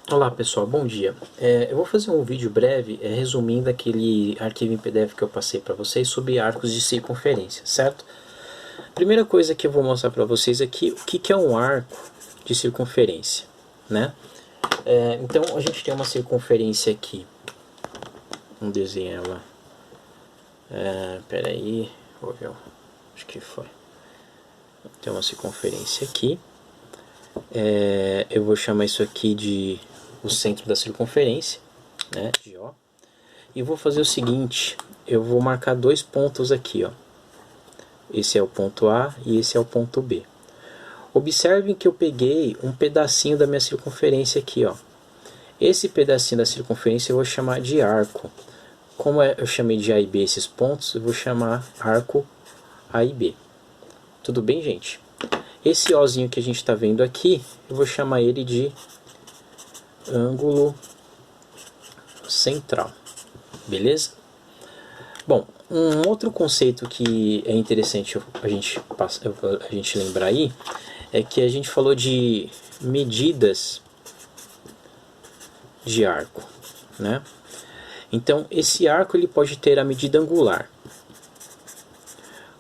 Olá pessoal, bom dia. Eu vou fazer um vídeo breve resumindo aquele arquivo em PDF que eu passei para vocês sobre arcos de circunferência, certo? Primeira coisa que eu vou mostrar para vocês aqui, o que é um arco de circunferência, né? Então a gente tem uma circunferência aqui, vamos desenhar ela. Peraí, vou ver, acho que foi. Tem uma circunferência aqui. Eu vou chamar isso aqui de o centro da circunferência, né, de O. E vou fazer o seguinte, eu vou marcar dois pontos aqui, ó. Esse é o ponto A e esse é o ponto B. Observem que eu peguei um pedacinho da minha circunferência aqui, ó. Esse pedacinho da circunferência eu vou chamar de arco. Como eu chamei de A e B esses pontos, eu vou chamar arco A e B. Tudo bem, gente? Esse Ozinho que a gente está vendo aqui, eu vou chamar ele de ângulo central. Beleza? Bom, um outro conceito que é interessante a gente lembrar aí é que a gente falou de medidas de arco, né? Então esse arco ele pode ter a medida angular.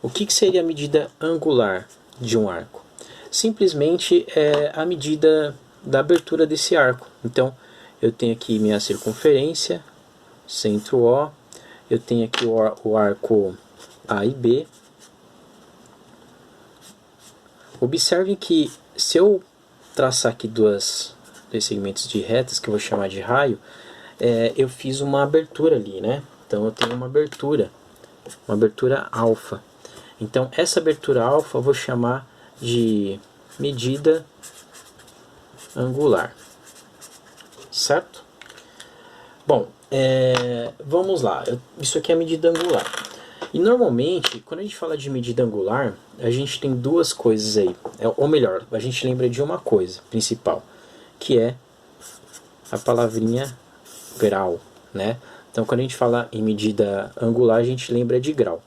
O que seria a medida angular de um arco? Simplesmente é a medida da abertura desse arco. Então eu tenho aqui minha circunferência, centro O, eu tenho aqui o arco A e B. Observem que se eu traçar aqui dois segmentos de retas, que eu vou chamar de raio, eu fiz uma abertura ali, né? Então eu tenho uma abertura alfa. Então essa abertura alfa eu vou chamar de medida angular, certo? Bom, vamos lá, isso aqui é a medida angular. E normalmente, quando a gente fala de medida angular, a gente tem duas coisas aí, ou melhor, a gente lembra de uma coisa principal, que é a palavrinha grau, né? Então quando a gente fala em medida angular, a gente lembra de grau.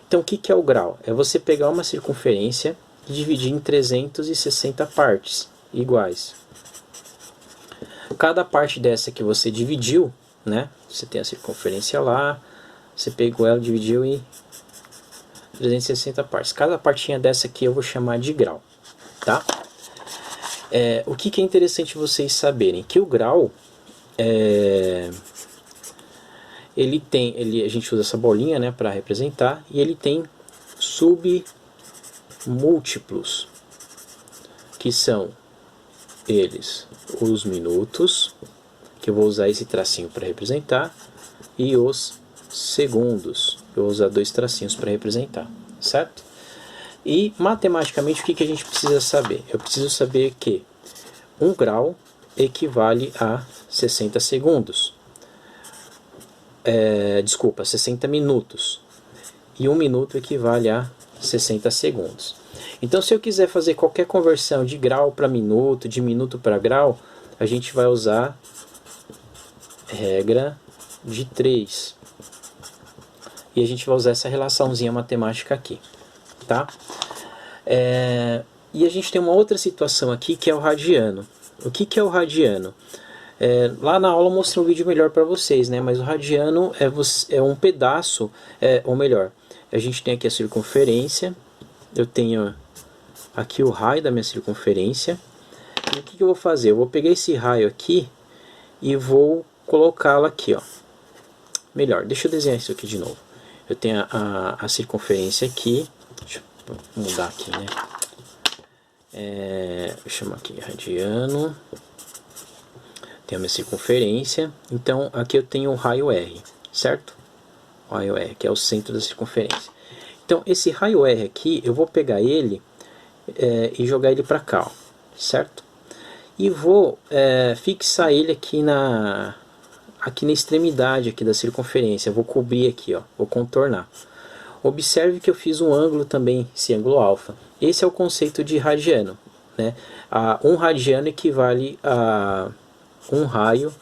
Então o que é o grau? É você pegar uma circunferência e dividir em 360 partes iguais. Cada parte dessa que você dividiu, né? Você tem a circunferência lá, você pegou ela, dividiu em 360 partes. Cada partinha dessa aqui eu vou chamar de grau, tá? O que é interessante vocês saberem? Que o grau, a gente usa essa bolinha, né, para representar, e ele tem submúltiplos, que são eles os minutos, que eu vou usar esse tracinho para representar, e os segundos, eu vou usar dois tracinhos para representar, certo? E matematicamente o que a gente precisa saber? Eu preciso saber que 1 grau equivale a 60 segundos. Desculpa, 60 minutos. E 1 minuto equivale a 60 segundos. Então se eu quiser fazer qualquer conversão de grau para minuto, de minuto para grau, a gente vai usar regra de 3. E a gente vai usar essa relaçãozinha matemática aqui, tá? E a gente tem uma outra situação aqui que é o radiano. O que é o radiano? Lá na aula eu mostrei um vídeo melhor para vocês, né? Mas o radiano é um pedaço, ou melhor, a gente tem aqui a circunferência, eu tenho aqui o raio da minha circunferência, e o que eu vou fazer? Eu vou pegar esse raio aqui e vou colocá-lo aqui, ó. Melhor, deixa eu desenhar isso aqui de novo. Eu tenho a circunferência aqui, deixa eu mudar aqui, né? Vou chamar aqui radiano. Tem a minha circunferência, então aqui eu tenho o raio R, certo? O raio R, que é o centro da circunferência. Então esse raio R aqui, eu vou pegar ele e jogar ele para cá, ó, certo? E vou fixar ele aqui na extremidade aqui da circunferência, eu vou cobrir aqui, ó, vou contornar. Observe que eu fiz um ângulo também, esse ângulo alfa. Esse é o conceito de radiano, né? 1 radiano equivale a 1 raio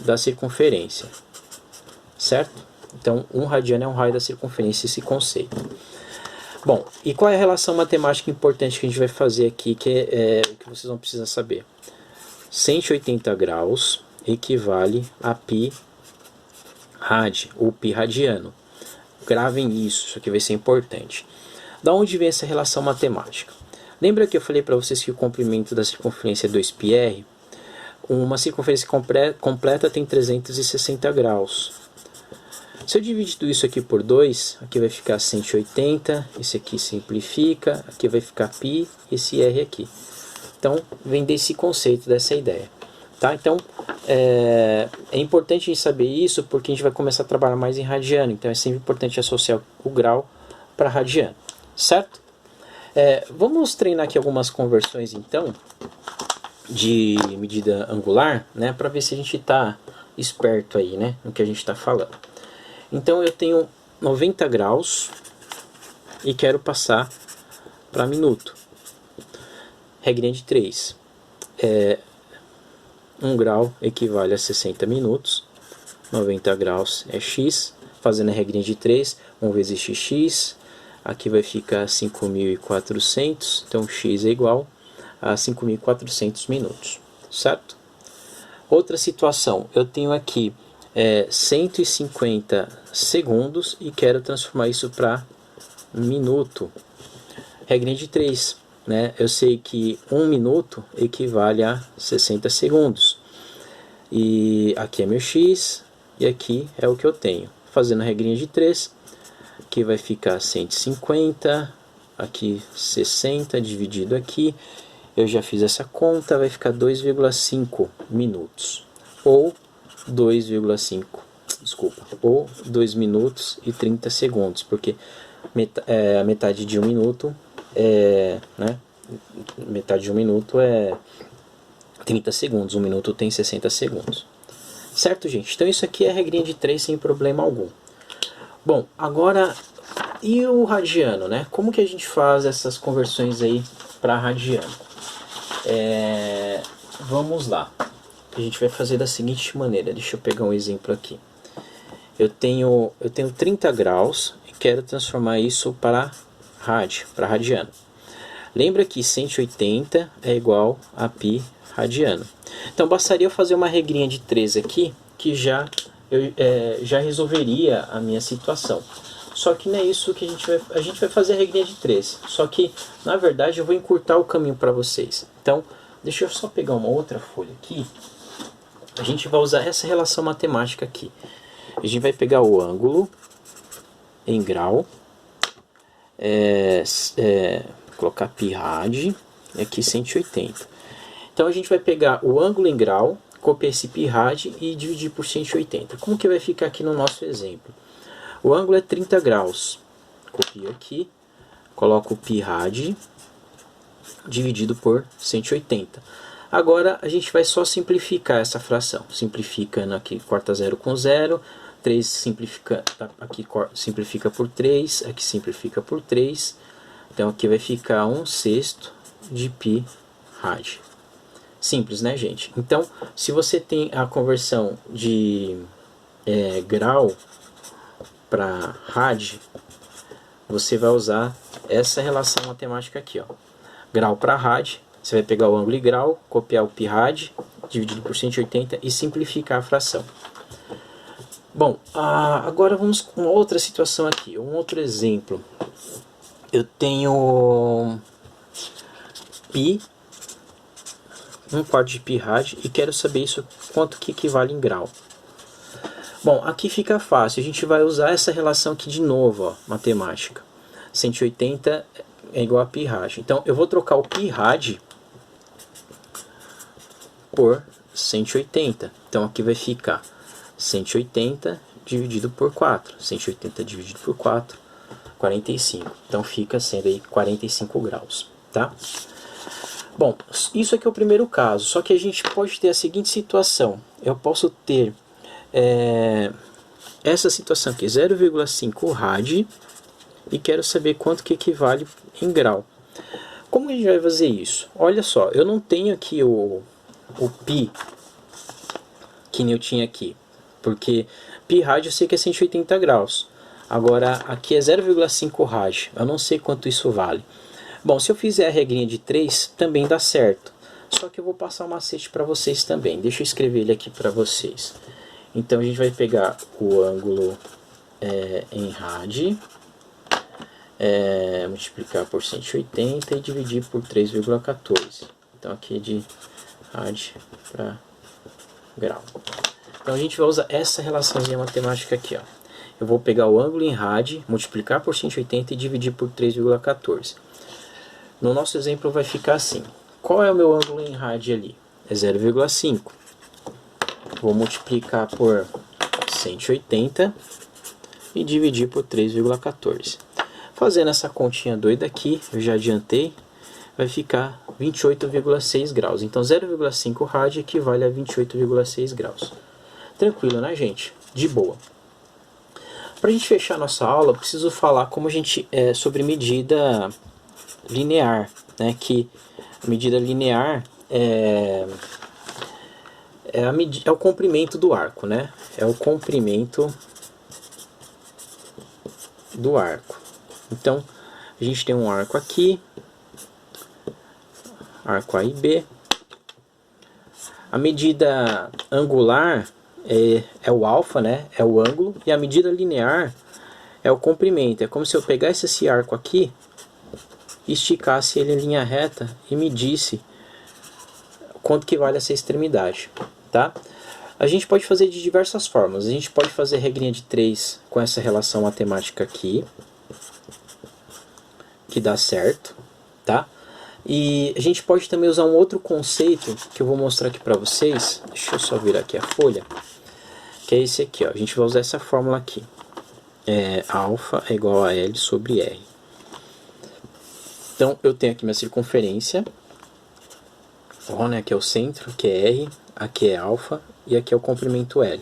da circunferência, certo? Então 1 radiano é 1 raio da circunferência, esse conceito. Bom, e qual é a relação matemática importante que a gente vai fazer aqui, que é o que vocês vão precisar saber? 180 graus equivale a π rad, ou π radiano. Gravem isso aqui vai ser importante. Da onde vem essa relação matemática? Lembra que eu falei para vocês que o comprimento da circunferência é 2πr? Uma circunferência completa tem 360 graus. Se eu dividir tudo isso aqui por 2, aqui vai ficar 180, esse aqui simplifica, aqui vai ficar π, esse r aqui. Então, vem desse conceito, dessa ideia. Tá? Então, é importante a gente saber isso porque a gente vai começar a trabalhar mais em radiano. Então, é sempre importante associar o grau para radiano. Certo? Vamos treinar aqui algumas conversões, então, de medida angular, né? Para ver se a gente está esperto aí, né? No que a gente está falando. Então, eu tenho 90 graus e quero passar para minuto. Regrinha de 3. 1 grau equivale a 60 minutos. 90 graus é x. Fazendo a regrinha de 3, 1 vezes xx. Aqui vai ficar 5.400. Então, x é igual a 5.400 minutos. Certo? Outra situação. Eu tenho aqui 150 segundos e quero transformar isso para minuto. Regrinha de 3. Né? Eu sei que 1 minuto equivale a 60 segundos. E aqui é meu x e aqui é o que eu tenho. Fazendo a regrinha de 3, aqui vai ficar 150, aqui 60 dividido aqui. Eu já fiz essa conta, vai ficar 2,5 minutos. Ou 2,5, desculpa, ou 2 minutos e 30 segundos, porque a metade de 1 minuto né? Metade de 1 minuto é 30 segundos, 1 minuto tem 60 segundos. Certo, gente? Então isso aqui é a regrinha de 3 sem problema algum. Bom, agora, e o radiano, né? Como que a gente faz essas conversões aí para radiano? Vamos lá. A gente vai fazer da seguinte maneira. Deixa eu pegar um exemplo aqui. Eu tenho 30 graus e quero transformar isso para radiano. Lembra que 180 é igual a π radiano. Então bastaria eu fazer uma regrinha de 3 aqui, que já resolveria a minha situação. Só que não é isso que a gente vai fazer a regrinha de 3. Só que, na verdade, eu vou encurtar o caminho para vocês. Então, deixa eu só pegar uma outra folha aqui. A gente vai usar essa relação matemática aqui. A gente vai pegar o ângulo em grau, colocar π rad, e aqui 180. Então a gente vai pegar o ângulo em grau, copiar esse π rad e dividir por 180. Como que vai ficar aqui no nosso exemplo? O ângulo é 30 graus. Copio aqui, coloco o π rad dividido por 180. Agora a gente vai só simplificar essa fração. Simplificando aqui, corta 0 com 0. 3 simplifica, aqui simplifica por 3, aqui simplifica por 3. Então aqui vai ficar 1/6 de π rad. Simples, né, gente? Então, se você tem a conversão de grau para rad, você vai usar essa relação matemática aqui, ó. Grau para rad, você vai pegar o ângulo em grau, copiar o π rad, dividido por 180 e simplificar a fração. Bom, agora vamos com uma outra situação aqui, um outro exemplo. Eu tenho π, 1/4 de π rad, e quero saber isso quanto que equivale em grau. Bom, aqui fica fácil, a gente vai usar essa relação aqui de novo, ó, matemática. 180 é igual a π rad. Então eu vou trocar o π rad por 180. Então aqui vai ficar 180 dividido por 4. 180 dividido por 4, 45. Então fica sendo aí 45 graus, tá? Bom, isso aqui é o primeiro caso, só que a gente pode ter a seguinte situação. Eu posso ter essa situação aqui, 0,5 rad, e quero saber quanto que equivale em grau. Como a gente vai fazer isso? Olha só, eu não tenho aqui o π que nem eu tinha aqui, porque π rad eu sei que é 180 graus. Agora, aqui é 0,5 rad. Eu não sei quanto isso vale. Bom, se eu fizer a regrinha de 3, também dá certo. Só que eu vou passar um macete para vocês também. Deixa eu escrever ele aqui para vocês. Então, a gente vai pegar o ângulo em rad, multiplicar por 180 e dividir por 3,14. Então, aqui é de rad para grau. Então, a gente vai usar essa relaçãozinha matemática aqui, ó. Eu vou pegar o ângulo em rad, multiplicar por 180 e dividir por 3,14. No nosso exemplo vai ficar assim. Qual é o meu ângulo em rad ali? É 0,5. Vou multiplicar por 180 e dividir por 3,14. Fazendo essa continha doida aqui, eu já adiantei, vai ficar 28,6 graus. Então 0,5 rad equivale a 28,6 graus. Tranquilo, né, gente? De boa. Para a gente fechar nossa aula, eu preciso falar como a gente sobre medida linear, né? Que a medida linear é o comprimento do arco, né? É o comprimento do arco. Então, a gente tem um arco aqui, arco A e B. A medida angular é o alfa, né? É o ângulo. E a medida linear é o comprimento. É como se eu pegasse esse arco aqui, esticasse ele em linha reta e medisse quanto que vale essa extremidade, tá? A gente pode fazer de diversas formas. A gente pode fazer regrinha de 3 com essa relação matemática aqui, que dá certo, tá? E a gente pode também usar um outro conceito que eu vou mostrar aqui para vocês. Deixa eu só virar aqui a folha, que é esse aqui, ó. A gente vai usar essa fórmula aqui. Alfa é igual a L sobre R. Então, eu tenho aqui minha circunferência, ó, né, aqui é o centro, que é R, aqui é alfa e aqui é o comprimento L.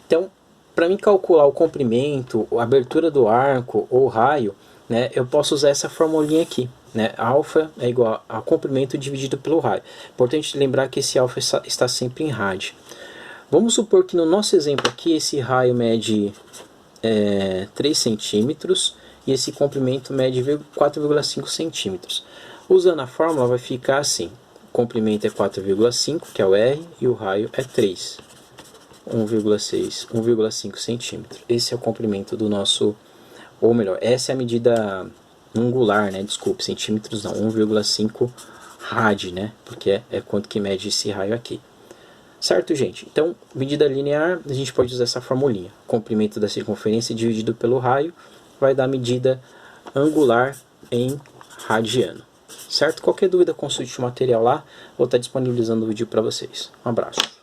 Então, para mim calcular o comprimento, a abertura do arco ou raio, né, eu posso usar essa formulinha aqui, né? Alfa é igual a comprimento dividido pelo raio. Importante lembrar que esse alfa está sempre em rad. Vamos supor que no nosso exemplo aqui esse raio mede 3 centímetros e esse comprimento mede 4,5 centímetros. Usando a fórmula vai ficar assim: o comprimento é 4,5, que é o R, e o raio é 3, 1,5 centímetros. Esse é o comprimento do nosso, ou melhor, essa é a medida angular, né? Desculpe, centímetros não, 1,5 rad, né? Porque é quanto que mede esse raio aqui. Certo, gente? Então, medida linear, a gente pode usar essa formulinha. Comprimento da circunferência dividido pelo raio vai dar a medida angular em radiano. Certo? Qualquer dúvida, consulte o material lá. Vou estar disponibilizando o vídeo para vocês. Um abraço.